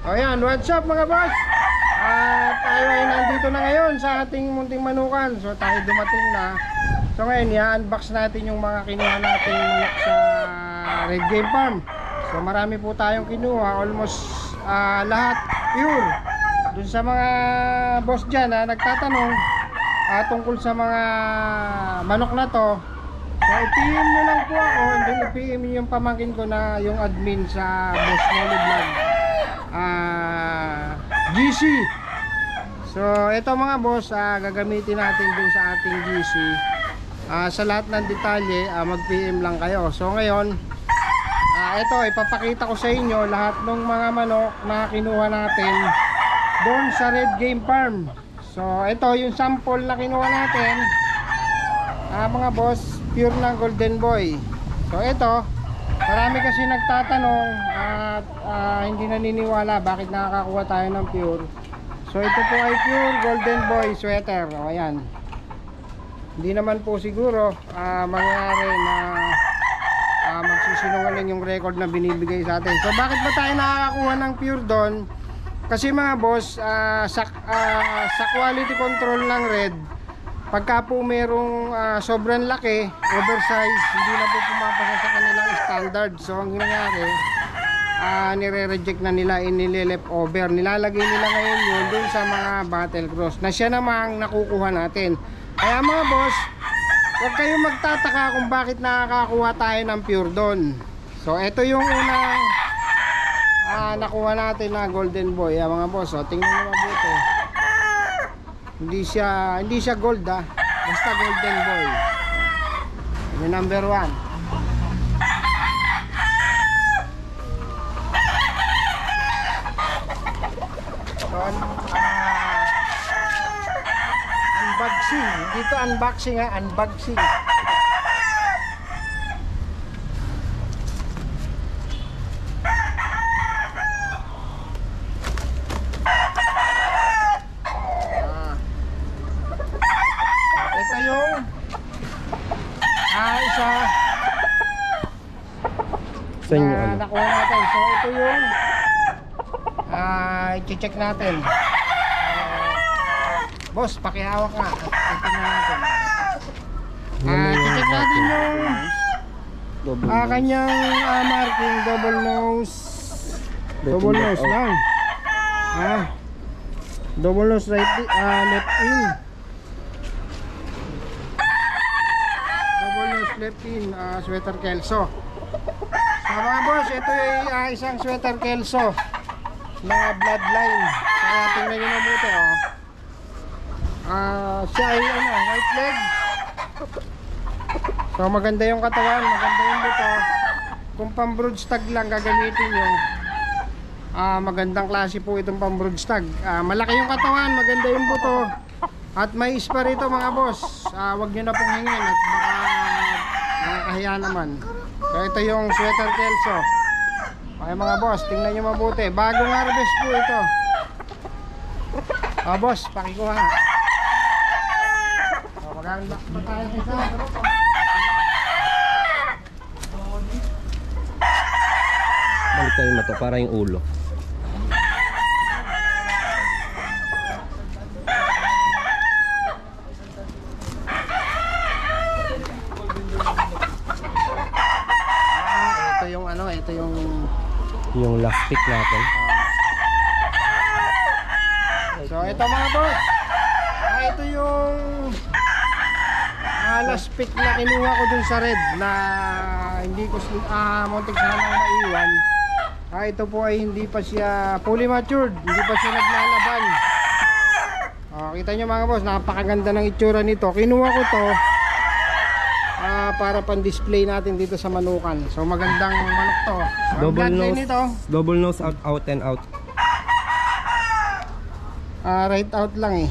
Ayan, what's up mga boss? Tayo ay nandito na ngayon sa ating munting manukan. So tayo dumating na. So ngayon, i-unbox natin yung mga kinuha nating manok sa Red Game Farm. So marami po tayong kinuha, almost lahat pure. Dun sa mga boss dyan na nagtatanong tungkol sa mga manok na to, so i-PM nyo lang po ako, and then i-PM nyo yung pamangkin ko na yung admin sa Boss Nolly Vlog, GC. So ito mga boss, gagamitin natin dun sa ating GC. Sa lahat ng detalye, mag-PM lang kayo. So ngayon, ito ipapakita ko sa inyo lahat ng mga manok na kinuha natin doon sa Red Game Farm. So ito yung sample na kinuha natin, mga boss, pure na Golden Boy. So ito, marami kasi nagtatanong at hindi naniniwala bakit nakakakuha tayo ng pure. So ito po ay pure Golden Boy sweater. O ayan, hindi naman po siguro mangyari na magsisinungaling yung record na binibigay sa atin. So bakit ba tayo nakakakuha ng pure doon? Kasi mga boss, sa quality control ng Red, pagka po merong sobrang laki, oversize, hindi na po pumapasa sa kanilang standard. So ang nangyari, nire-reject na nila, inilelep over. Nilalagay nila ngayon yun dun sa mga battle cross na siya namang nakukuha natin. Kaya mga boss, huwag kayong magtataka kung bakit nakakakuha tayo ng pure doon. So ito yung unang nakuha natin na Golden Boy, mga boss. So tingnan nyo mabuti, hindi siya gold, basta Golden Boy. Yung number 1. So unboxing dito, unboxing unboxing. Sa inyo, nakuha natin. So ito yung i-check natin. Boss, pakihawak nga at tingnan natin. I-check natin yung kanyang marking, double nose lang. Double nose left in. Double nose left in, sweater Kelso. So mga boss, ito ay isang sweater Kelso na bloodline. Kaya tingnan nyo mabuti, siya ay white leg. So maganda yung katawan, maganda yung buto. Kung pang-brood stag lang gagamitin nyo, magandang klase po itong pang-brood stag. Malaki yung katawan, maganda yung buto, at may ispa rito mga boss. Wag nyo na pong hingin at baka nakakahiya naman. So ito yung sweater Kelso. Okay mga boss, tingnan nyo mabuti. Bagong harvest po ito. Boss, pakikuha. Mag-unbox pa tayo isa. balik tayo na to para yung ulo. Ito yung last pick natin. So ito mga boss, ito yung last pick na kinuha ko dun sa Red na hindi ko muntik sanang maiwan. Ito po ay hindi pa siya fully matured, hindi pa siya naglalaban. Kita nyo mga boss, napakaganda ng itsura nito. Kinuha ko to para pan-display natin dito sa manukan. So magandang manok to. So, double nose out and out. Right out lang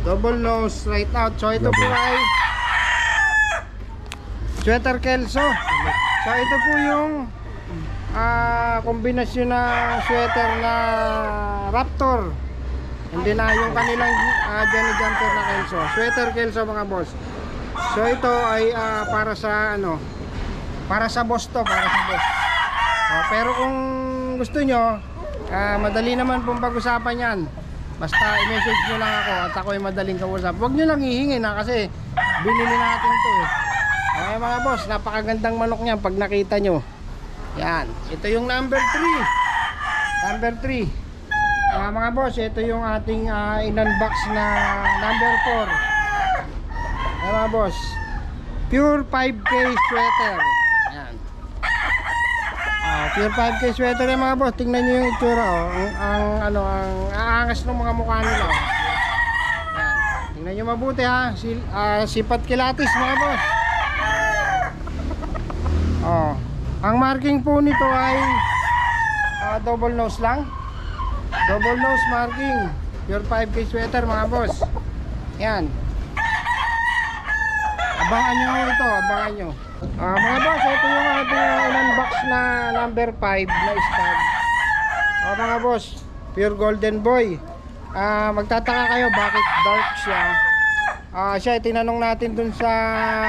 double nose, right out. So ito po ay sweater Kelso. So ito po yung kombinasyon na sweater na Raptor, hindi na yung kanilang Johnny Jumper na Kelso. Sweater Kelso mga boss. So ito ay para sa ano, para sa boss to, para sa boss. Pero kung gusto nyo, madali naman pong pag-usapan yan. Basta i-message nyo lang ako at ako ay madaling kausap. Huwag nyo lang hihingin kasi binili natin to eh. Okay mga boss, napakagandang manok niyan pag nakita nyo. Yan, ito yung number 3. Number 3. Mga boss, ito yung ating in-unbox na number 4. Mga boss, pure 5K sweater. Yan. Pure 5K sweater yan mga boss. Tingnan nyo yung itsura oh. Ang aangas ng mga mukha nila oh. Yan. Tingnan nyo mabuti ha. Sipat kilatis mga boss. Oh. Ang marking po nito ay double nose lang. Double nose marking. Pure 5K sweater mga boss. Yan. Abangan nyo ito, abangan nyo. Mga boss, ito yung ating in-unbox na number 5 na stud. Mga boss, pure golden boy. Magtataka kayo bakit dark siya. Siya tinanong natin dun sa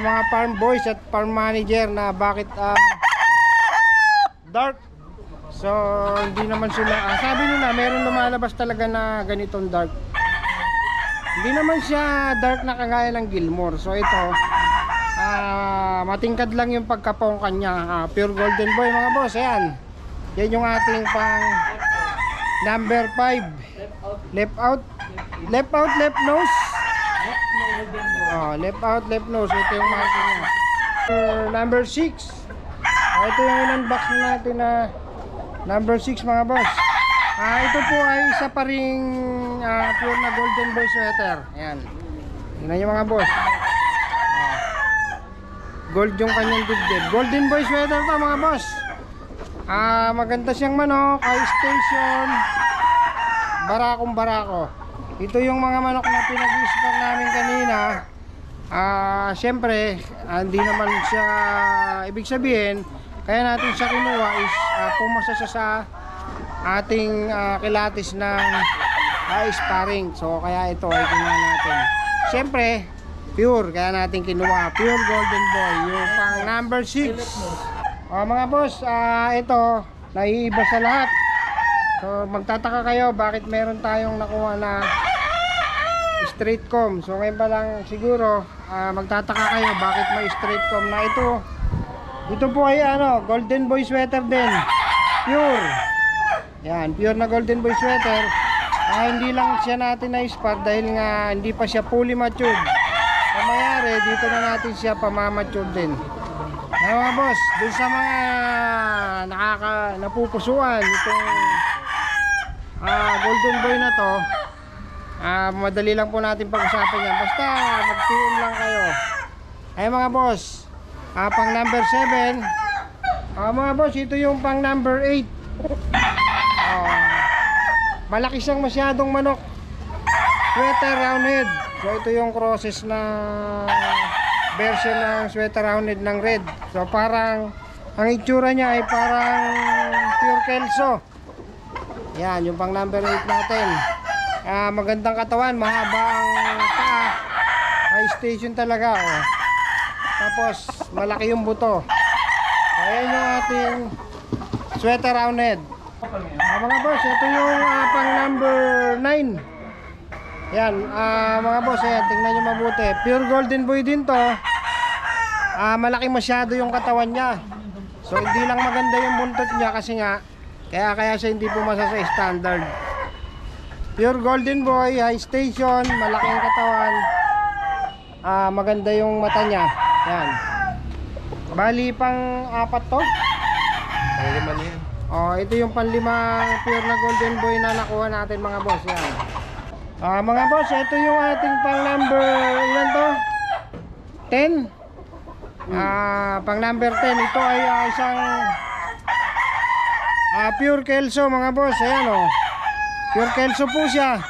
mga farm boys at farm manager na bakit dark. So hindi naman sila sabi nila meron lumalabas talaga na ganitong dark. Hindi naman siya dark na kagaya ng Gilmore. So ito matingkad lang yung pagkapong kanya. Pure golden boy mga boss. Ayan. Yan yung ating pang number 5. Left out, left nose. Left out, left nose. Ito yung marking niya. Number 6. Ito yung in-unbox natin na number 6 mga boss. Ito po ay isa pa ring pure na golden boy sweater. Ayan. Tingnan nyo mga boss. Gold yung kanyang dibdib. Golden boy sweater to mga boss. Maganda siyang manok. High station. Barakong barako. Ito yung mga manok na pinag-ispar namin kanina. Siyempre hindi naman siya ibig sabihin kaya natin siya kinuha is pumasa siya sa ating kilatis ng sparring. So kaya ito ay kinuha natin. Siyempre pure, kaya natin kinuha pure golden boy, yung pang number 6. Mga boss, ito naiiba sa lahat. So magtataka kayo bakit meron tayong nakuha na straight comb. So ngayon pa lang siguro magtataka kayo bakit may straight comb na ito. Ito po ay golden boy sweater din, pure. Yan, pure na golden boy sweater. Hindi lang siya natin na-spar dahil nga hindi pa siya fully matured. Mayari dito na natin siya pamamature din. Mga boss, dun sa mga napupusuan itong golden boy na to, madali lang po natin pag-usapan yan. Basta mag-PM lang kayo. Ay mga boss, pang number 7. Mga boss, ito yung pang number 8. Malaki siyang masyadong manok. Sweater roundhead. So ito yung crosses na version ng sweater roundhead ng red. So parang ang itsura niya ay parang pure kelso. Yan yung pang number 8 natin. Magandang katawan, mahaba ang paa. High station talaga Tapos malaki yung buto. So ayan yung ating sweater roundhead. Mga boss, ito yung pang number 9. Yan, mga boss, ayan, tingnan nyo mabuti. Pure golden boy din to. Malaki masyado yung katawan niya. So hindi lang maganda yung buntot niya kasi nga kaya siya hindi pumasa sa standard. Pure golden boy, high station, malaki ang katawan. Maganda yung mata niya. Yan. Bali pang 4 to. Pang 5 na yan. Ito yung pang-5 pure na golden boy na nakuha natin mga boss. Yan. Mga boss, ito yung ating pang number ilan to? 10. Pang number 10. Ito ay isang pure kelso mga boss. Ayan pure kelso po siya.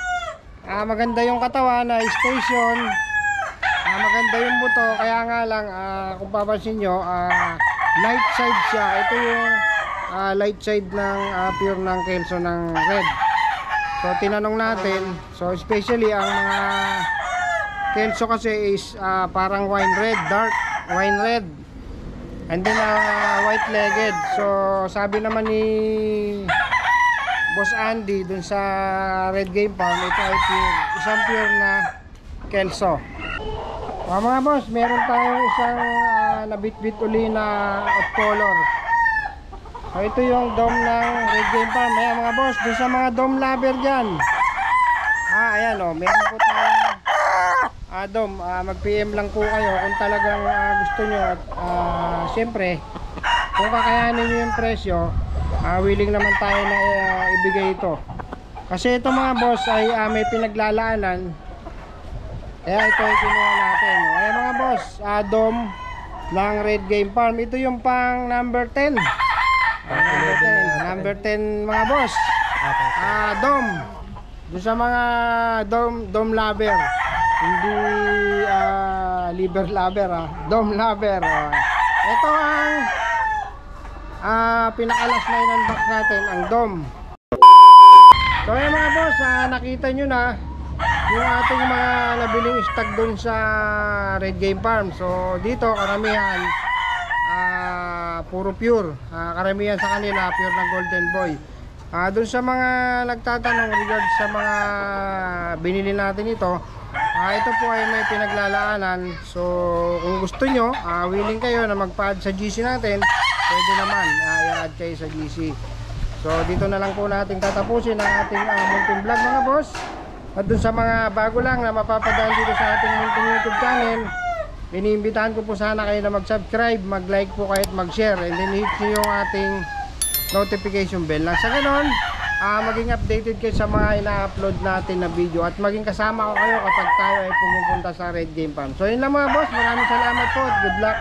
Maganda yung katawan na station. Maganda yung buto. Kaya nga lang kung papansin nyo, light side siya. Ito yung light side ng pure ng kelso ng red. So tinanong natin, so especially ang mga Kelso kasi is parang wine red, dark wine red. And then white-legged. So sabi naman ni Boss Andy dun sa Red Game Farm, ito ay pure, isang pure na Kelso. Mga boss, meron tayong isang nabitbit uli na off color. So ito yung dome ng Red Game Farm. Ayan mga boss, dun sa mga dome lover dyan. Ayan o, meron po tayong dome. Mag-PM lang po kayo kung talagang gusto nyo. At syempre, kung kakayanin nyo yung presyo, willing naman tayo na ibigay ito. Kasi ito mga boss ay may pinaglalaanan. Kaya ito ay kinuha natin. Ayan mga boss, dome ng Red Game Farm. Ito yung pang number 10. Number 10 mga boss. Dome. Doon sa mga dome lover. Hindi liver lover, dome lover. Ito ang pinakalas na in-unbox natin, ang dome. So ayan mga boss, nakita nyo na yung ating mga nabiling stock doon sa Red Game Farm. So dito karamihan puro pure. Karamihan sa kanila pure na Golden Boy. Doon sa mga nagtatanong regards sa mga binili natin ito, ito po ay may pinaglalaanan. So kung gusto nyo, willing kayo na magpa-add sa GC natin, pwede naman i-add kayo sa GC. So dito na lang po natin tatapusin ang ating munting vlog mga boss. At dun sa mga bago lang na mapapadaan dito sa ating munting YouTube channel, iniimbitahan ko po sana kayo na mag-subscribe, mag-like po kayo at mag-share, and then hit nyo yung ating notification bell lang sa ganon maging updated kayo sa mga ina-upload natin na video at maging kasama ko kayo kapag tayo ay pumupunta sa Red Game Farm. So yun lang mga boss, maraming salamat po at good luck.